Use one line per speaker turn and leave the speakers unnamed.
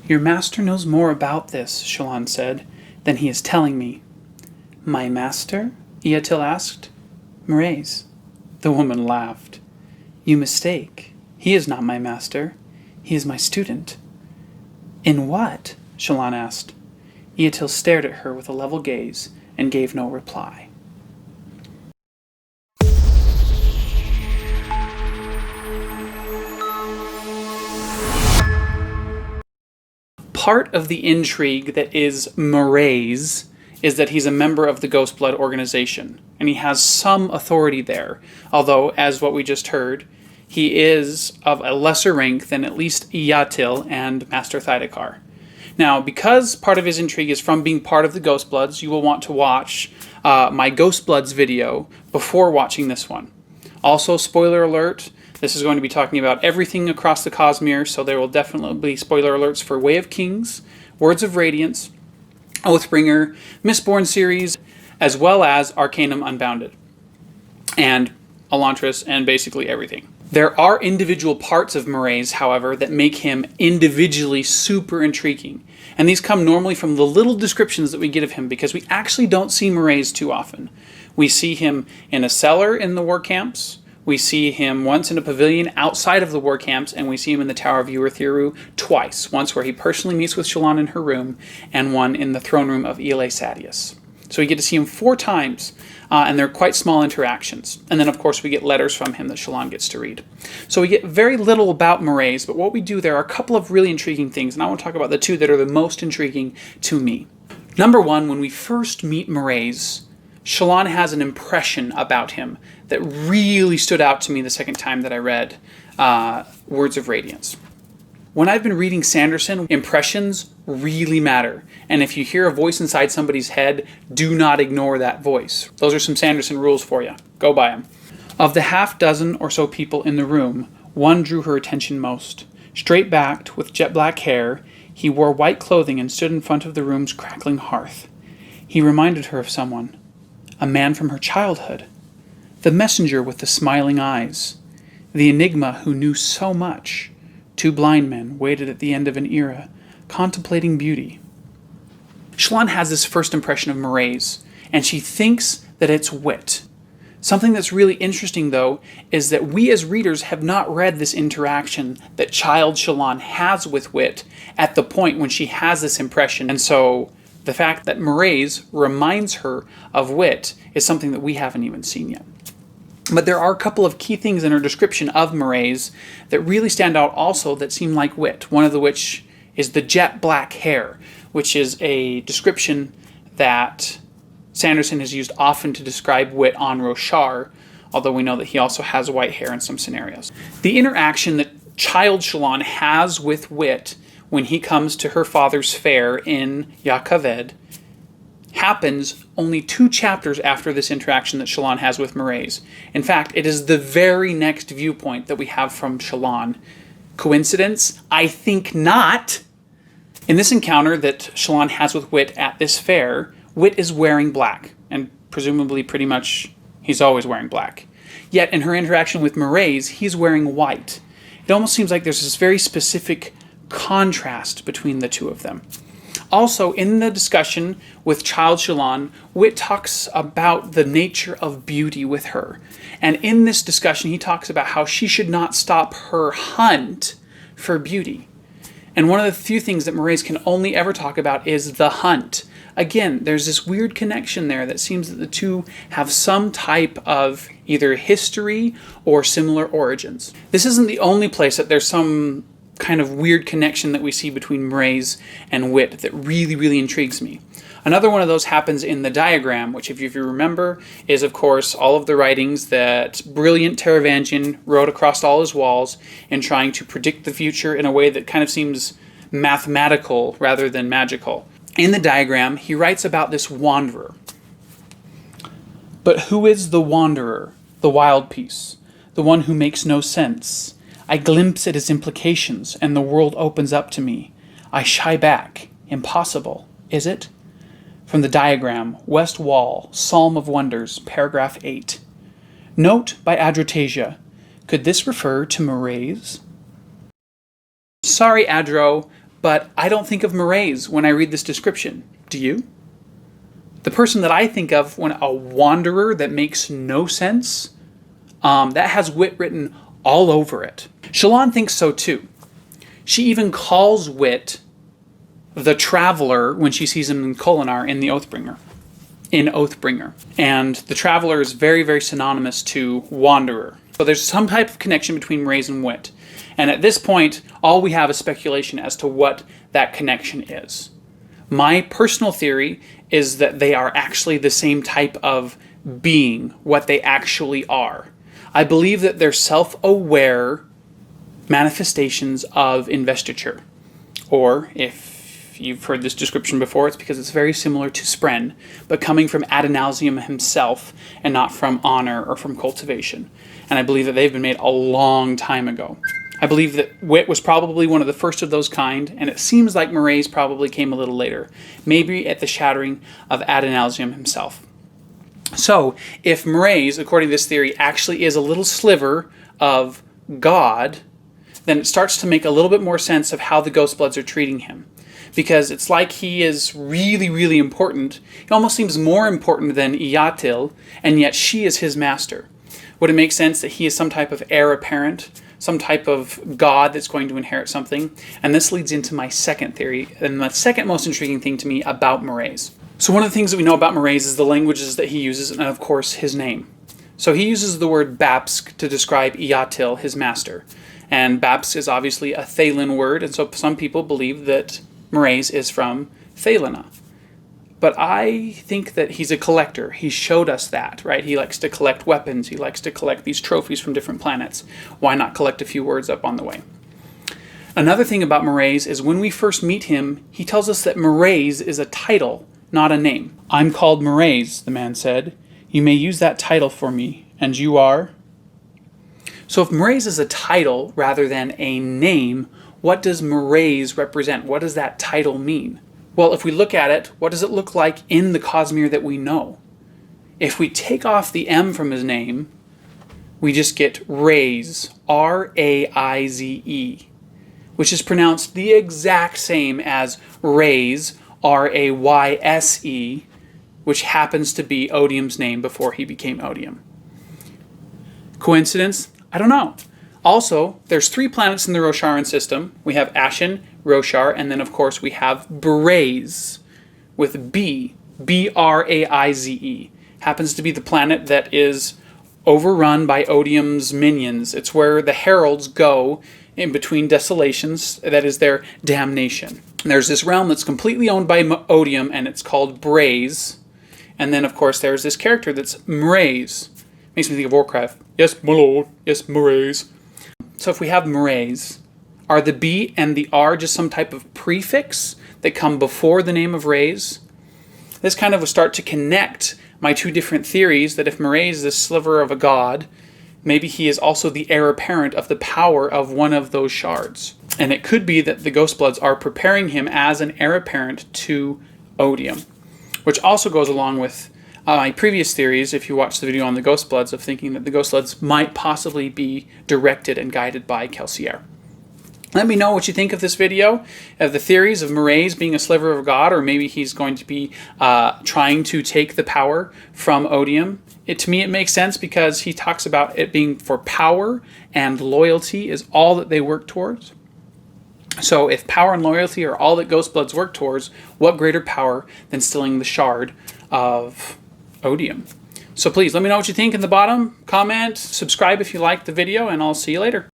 Your master knows more about this, Shallan said, than he is telling me. My master? Eatil asked. Mraize. The woman laughed. You mistake. He is not my master. He is my student. In what? Shallan asked. Eatil stared at her with a level gaze and gave no reply. Part of the intrigue that is Mraize is that he's a member of the Ghostblood organization, and he has some authority there, although, as what we just heard, he is of a lesser rank than at least Eatil and Master Thydekar. Now, because part of his intrigue is from being part of the Ghostbloods, you will want to watch my Ghostbloods video before watching this one. Also, spoiler alert, this is going to be talking about everything across the Cosmere, so there will definitely be spoiler alerts for Way of Kings, Words of Radiance, Oathbringer, Mistborn series, as well as Arcanum Unbounded, and Elantris, and basically everything. There are individual parts of Mraize, however, that make him individually super intriguing, and these come normally from the little descriptions that we get of him, because we actually don't see Mraize too often. We see him in a cellar in the war camps, we see him once in a pavilion outside of the war camps, and we see him in the Tower of Urithiru twice. Once where he personally meets with Shallan in her room, and one in the throne room of Ile Sadius. So we get to see him 4 times, and they're quite small interactions. And then, of course, we get letters from him that Shallan gets to read. So we get very little about Mraize, but what we do, there are a couple of really intriguing things, and I want to talk about the 2 that are the most intriguing to me. Number 1, when we first meet Mraize, Shallan has an impression about him that really stood out to me the second time that I read Words of Radiance. When I've been reading Sanderson, impressions really matter. And if you hear a voice inside somebody's head, do not ignore that voice. Those are some Sanderson rules for you. Go by them. Of the half dozen or so people in the room, one drew her attention most. Straight-backed, with jet black hair, he wore white clothing and stood in front of the room's crackling hearth. He reminded her of someone. A man from her childhood. The messenger with the smiling eyes. The enigma who knew so much. 2 blind men waited at the end of an era, contemplating beauty. Shallan has this first impression of Mraize, and she thinks that it's wit. Something that's really interesting, though, is that we as readers have not read this interaction that child Shallan has with wit at the point when she has this impression, and so the fact that Mraize reminds her of wit is something that we haven't even seen yet. But there are a couple of key things in her description of Mraize that really stand out also that seem like wit, one of which is the jet black hair, which is a description that Sanderson has used often to describe wit on Roshar, although we know that he also has white hair in some scenarios. The interaction that child Shallan has with wit when he comes to her father's fair in Yakaved happens only 2 chapters after this interaction that Shallan has with Mraize. In fact, it is the very next viewpoint that we have from Shallan. Coincidence? I think not. In this encounter that Shallan has with Wit at this fair, Wit is wearing black, and presumably pretty much he's always wearing black. Yet in her interaction with Mraize, he's wearing white. It almost seems like there's this very specific contrast between the 2 of them. Also, in the discussion with Child Shallan, Wit talks about the nature of beauty with her. And in this discussion, he talks about how she should not stop her hunt for beauty. And one of the few things that Mraize can only ever talk about is the hunt. Again, there's this weird connection there that seems that the 2 have some type of either history or similar origins. This isn't the only place that there's some kind of weird connection that we see between Mraize and Wit that really, really intrigues me. Another one of those happens in the diagram, which if you remember is, of course, all of the writings that brilliant Taravangian wrote across all his walls in trying to predict the future in a way that kind of seems mathematical rather than magical. In the diagram, he writes about this wanderer. But who is the wanderer, the wild piece, the one who makes no sense? I glimpse at his implications, and the world opens up to me. I shy back. Impossible, is it? From the diagram, West Wall, Psalm of Wonders, paragraph 8. Note by Adrotasia. Could this refer to Mraize? Sorry, Adro, but I don't think of Mraize when I read this description. Do you? The person that I think of when a wanderer that makes no sense, that has wit written all over it. Shallan thinks so too. She even calls wit the traveler when she sees him in Kholinar in the Oathbringer. And the traveler is very, very synonymous to wanderer. So there's some type of connection between Mraize and wit. And at this point, all we have is speculation as to what that connection is. My personal theory is that they are actually the same type of being, what they actually are. I believe that they're self-aware manifestations of investiture. Or, if you've heard this description before, it's because it's very similar to Spren, but coming from Adonalsium himself and not from honor or from cultivation. And I believe that they've been made a long time ago. I believe that wit was probably one of the first of those kind, and it seems like Mraize probably came a little later, maybe at the shattering of Adonalsium himself. So, if Mraize, according to this theory, actually is a little sliver of God, then it starts to make a little bit more sense of how the Ghostbloods are treating him. Because it's like he is really, really important. He almost seems more important than Iyatil, and yet she is his master. Would it make sense that he is some type of heir apparent, some type of god that's going to inherit something? And this leads into my second theory, and the second most intriguing thing to me about Mraize. So one of the things that we know about Mraize is the languages that he uses, and of course his name. So he uses the word Babsk to describe Iyatil, his master. And Babsk is obviously a Thaylen word, and so some people believe that Mraize is from Thaylena. But I think that he's a collector. He showed us that, right? He likes to collect weapons. He likes to collect these trophies from different planets. Why not collect a few words up on the way? Another thing about Mraize is when we first meet him, he tells us that Mraize is a title, not a name. "I'm called Mraize," the man said. "You may use that title for me. And you are?" So if Mraize is a title rather than a name, what does Mraize represent? What does that title mean? Well, if we look at it, what does it look like in the Cosmere that we know? If we take off the M from his name, we just get Raize, R-A-I-Z-E, which is pronounced the exact same as Rayse, R-A-Y-S-E, which happens to be Odium's name before he became Odium. Coincidence? I don't know. Also, there's 3 planets in the Rosharan system. We have Ashen, Roshar, and then of course we have Braize with B, B-R-A-I-Z-E. Happens to be the planet that is overrun by Odium's minions. It's where the heralds go in between desolations. That is their damnation. And there's this realm that's completely owned by Odium, and it's called Braize. And then of course there's this character that's Mraize. Makes me think of Warcraft. Yes, my lord. Yes, Mraize. So if we have Mraize, are the B and the R just some type of prefix that come before the name of Rayse? This kind of will start to connect my 2 different theories that if Mraize is a sliver of a god, maybe he is also the heir apparent of the power of one of those shards. And it could be that the Ghostbloods are preparing him as an heir apparent to Odium, which also goes along with my previous theories, if you watch the video on the Ghostbloods, of thinking that the Ghostbloods might possibly be directed and guided by Kelsier. Let me know what you think of this video, of the theories of Mraize being a sliver of God, or maybe he's going to be trying to take the power from Odium. To me, it makes sense because he talks about it being for power, and loyalty is all that they work towards. So if power and loyalty are all that Ghostbloods work towards, what greater power than stealing the shard of Odium? So please let me know what you think in the bottom, comment, subscribe if you liked the video, and I'll see you later.